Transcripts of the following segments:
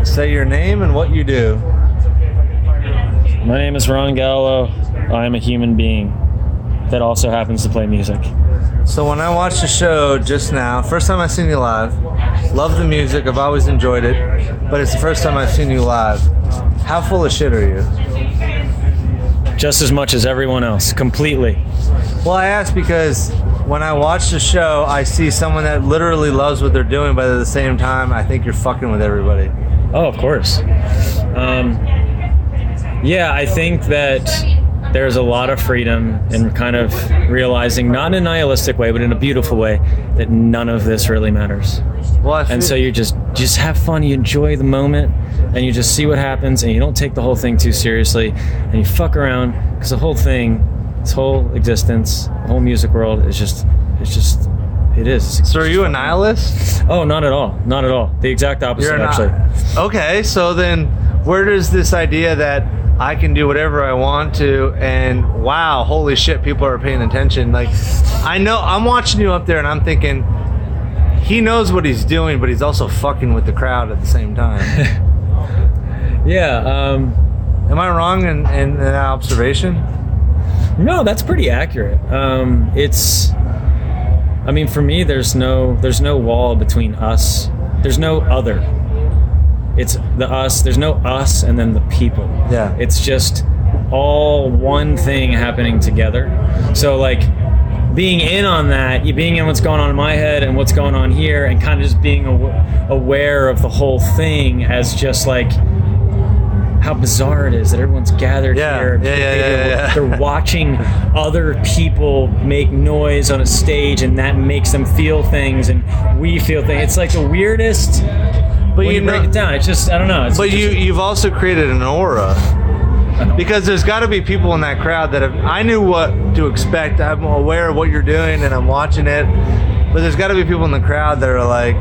Say your name and what you do. My name is Ron Gallo. I am a human being that also happens to play music. So when I watched the show just now, first time I've seen you live, love the music, I've always enjoyed it, but it's the first time I've seen you live. How full of shit are you? Just as much as everyone else, completely. Well, I ask because when I watch the show, I see someone that literally loves what they're doing, but at the same time, I think you're fucking with everybody. Oh, of course. Yeah, I think that there's a lot of freedom in kind of realizing, not in a nihilistic way, but in a beautiful way, that none of this really matters. Well, and so you just have fun, you enjoy the moment, and you just see what happens, and you don't take the whole thing too seriously, and you fuck around, because the whole thing, this whole existence, the whole music world is just, it is. So are you a nihilist? Oh, not at all. Not at all. The exact opposite, actually. Okay, so then where does this idea that I can do whatever I want to, and wow, holy shit, people are paying attention. Like, I know, I'm watching you up there and I'm thinking, he knows what he's doing, but he's also fucking with the crowd at the same time. Yeah. Am I wrong in that observation? No, that's pretty accurate. I mean, for me, there's no wall between us. There's no other. It's the us. There's no us and then the people. Yeah. It's just all one thing happening together. So like being in on that, you being in what's going on in my head and what's going on here, and kind of just being aware of the whole thing as just like how bizarre it is that everyone's gathered here. Yeah. They're watching other people make noise on a stage, and that makes them feel things, and we feel things. It's like the weirdest. But when you break it down, it's just, I don't know. But you've also created an aura. Because there's got to be people in that crowd that I knew what to expect. I'm aware of what you're doing and I'm watching it. But there's got to be people in the crowd that are like,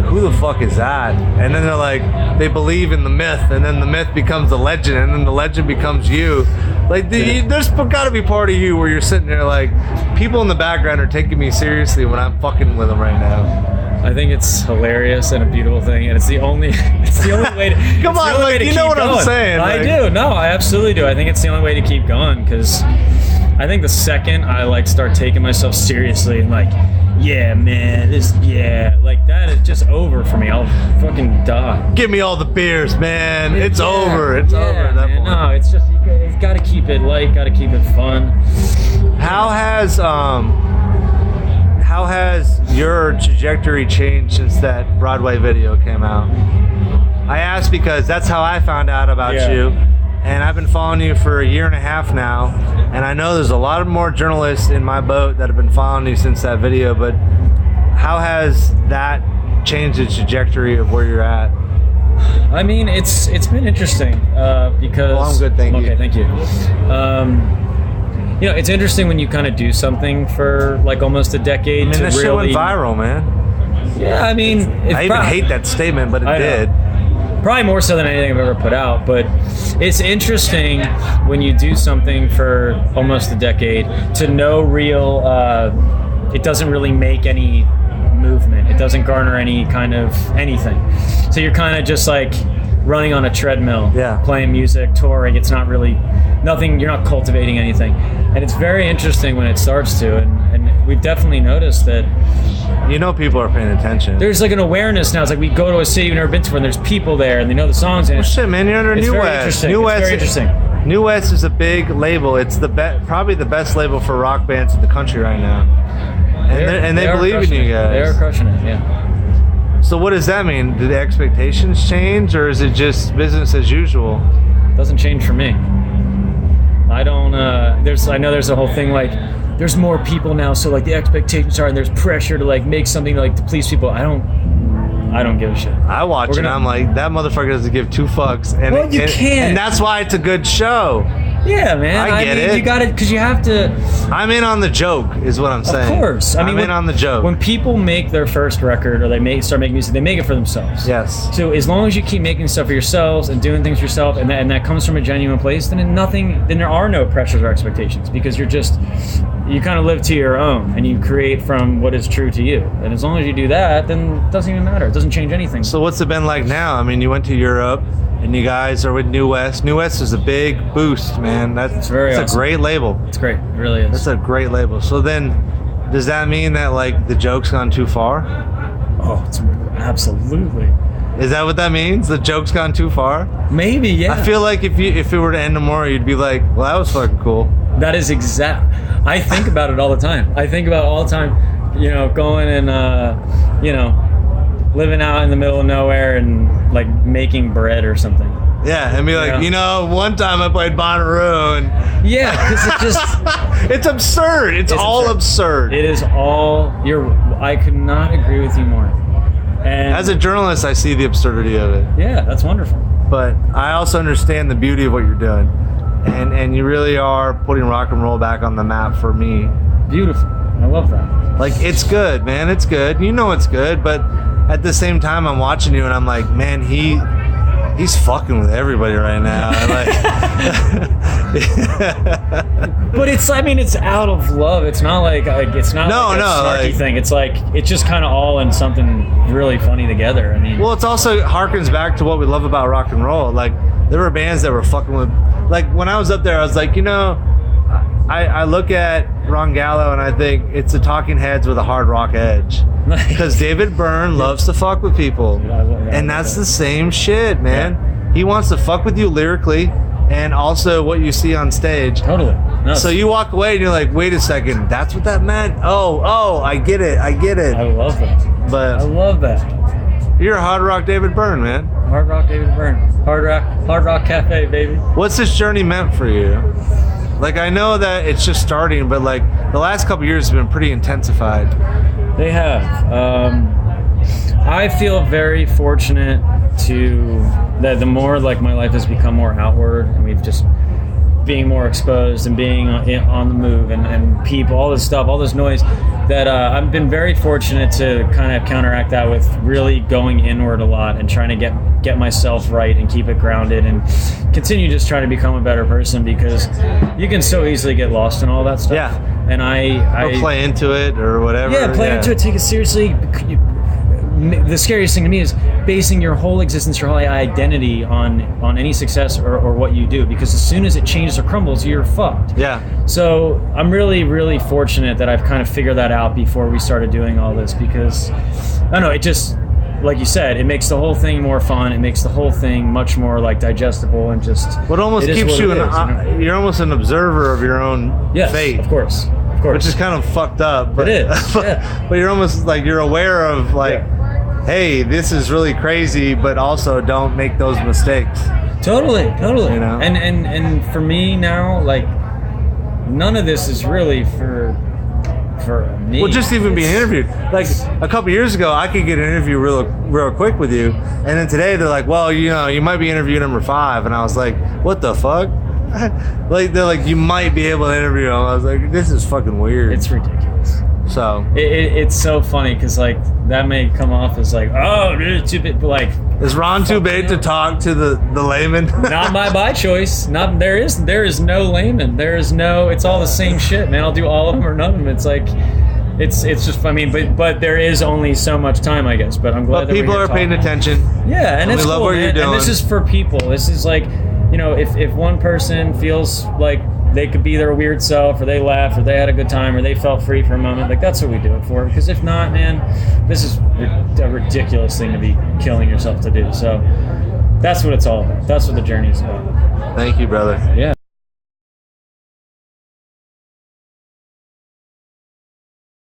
who the fuck is that? And then they're like, they believe in the myth, and then the myth becomes the legend, and then the legend becomes you. Like, there's got to be part of you where you're sitting there like, people in the background are taking me seriously when I'm fucking with them right now. I think it's hilarious and a beautiful thing, and it's the only way to come on, like, you know what I'm saying. I do. No, I absolutely do. I think it's the only way to keep going, because I think the second I like start taking myself seriously and like, yeah, man, like that is just over for me. I'll fucking die. Give me all the beers, man. It's over. It's over at that point. No, it's just, you've got to keep it light, got to keep it fun. How has your trajectory changed since that Broadway video came out? I ask because that's how I found out about you, and I've been following you for a year and a half now, and I know there's a lot of more journalists in my boat that have been following you since that video, but how has that changed the trajectory of where you're at? I mean, it's been interesting because... Well, I'm good, thank you. Okay, thank you. You know, it's interesting when you kind of do something for like almost a decade. I mean, this shit went viral, man. Yeah, I mean... I even hate that statement, but it did. Probably more so than anything I've ever put out, but it's interesting when you do something for almost a decade to no real... it doesn't really make any movement. It doesn't garner any kind of anything. So you're kind of just like running on a treadmill, playing music, touring. It's not really... nothing, you're not cultivating anything. And it's very interesting when it starts to, and we've definitely noticed that, you know, people are paying attention. There's like an awareness now. It's like we go to a city we've never been to, and there's people there, and they know the songs. And shit, man, you're under New West. New West, very interesting. New West is a big label. It's probably the best label for rock bands in the country right now. And they believe in you guys. They are crushing it, yeah. So what does that mean? Do the expectations change, or is it just business as usual? Doesn't change for me. I don't. I know there's a whole thing like there's more people now, so like the expectations are, and there's pressure to like make something like to please people. I don't give a shit. I watch it. I'm like, that motherfucker doesn't give two fucks, and well, you can't. And that's why it's a good show. Yeah, man. I get it. You got it because you have to. I'm in on the joke, is what I'm saying. Of course. I'm in on the joke. When people make their first record or they start making music, they make it for themselves. Yes. So as long as you keep making stuff for yourselves and doing things for yourself, and that comes from a genuine place, then there are no pressures or expectations, because you kind of live to your own and you create from what is true to you. And as long as you do that, then it doesn't even matter. It doesn't change anything. So what's it been like now? I mean, you went to Europe and you guys are with New West. New West is a big boost, man. That's awesome. A great label. It's great. It really is. That's a great label. So then, does that mean that like the joke's gone too far? Oh, absolutely. Is that what that means? The joke's gone too far? Maybe, yeah. I feel like if it were to end tomorrow, you'd be like, well, that was fucking cool. That is exact. I think about it all the time. Going and, living out in the middle of nowhere and like making bread or something. Yeah, and be like, one time I played Bonnaroo and... Yeah, because it just... It's absurd. It's all absurd. It is all... I could not agree with you more. And as a journalist, I see the absurdity of it. Yeah, that's wonderful. But I also understand the beauty of what you're doing. And you really are putting rock and roll back on the map for me. Beautiful. I love that. Like, it's good, man. It's good. You know it's good, but at the same time, I'm watching you and I'm like, man, he's fucking with everybody right now. But it's out of love. It's not like a snarky thing. It's like, it's just kind of all in something really funny together. I mean, well, it's also harkens back to what we love about rock and roll. Like, there were bands that were fucking with, like, when I was up there, I was like, I look at Ron Gallo and I think it's the Talking Heads with a hard rock edge. Because David Byrne loves to fuck with people. And that's the same shit, man. Yeah. He wants to fuck with you lyrically and also what you see on stage. Totally. No, so you walk away and you're like, wait a second, that's what that meant? Oh, I get it. I love that. But I love that. You're a hard rock David Byrne, man. Hard rock David Byrne. Hard rock cafe, baby. What's this journey meant for you? Like, I know that it's just starting, but like the last couple of years have been pretty intensified. They have. I feel very fortunate that the more like my life has become more outward and we've just being more exposed and being on the move and people, all this stuff, all this noise, that I've been very fortunate to kind of counteract that with really going inward a lot and trying to get myself right and keep it grounded and continue just trying to become a better person, because you can so easily get lost in all that stuff. Yeah. And I play into it or whatever. Yeah, play into it, take it seriously. The scariest thing to me is basing your whole existence, your whole identity on any success or what you do, because as soon as it changes or crumbles, you're fucked. Yeah. So I'm really, really fortunate that I've kind of figured that out before we started doing all this, because I don't know, it just, like you said, it makes the whole thing more fun. It makes the whole thing much more like digestible and just. What almost keeps you you're almost an observer of your own fate. Of course. Which is kind of fucked up. But, it is. Yeah. But you're almost like, you're aware of like, hey, this is really crazy, but also don't make those mistakes. Totally. You know? And for me now, like, none of this is really for me. Well, just even being interviewed. Like, a couple years ago, I could get an interview real quick with you, and then today they're like, well, you might be interview number 5, and I was like, what the fuck? Like, they're like, you might be able to interview him. I was like, this is fucking weird. It's ridiculous. So it's so funny because like that may come off as like, oh, dude, too big, but like, is Ron too big to talk to the layman? Not by choice. Not there is no layman. It's all the same shit, man. I'll do all of them or none of them. It's like it's just, I mean, but there is only so much time, I guess. But I'm glad that people are paying attention. Yeah, and it's we love cool, what you're doing. And this is for people. This is like, if one person feels like they could be their weird self, or they laughed, or they had a good time, or they felt free for a moment, like that's what we do it for. Because if not, man, this is a ridiculous thing to be killing yourself to do. So that's what it's all about. That's what the journey is about. Thank you, brother. Yeah.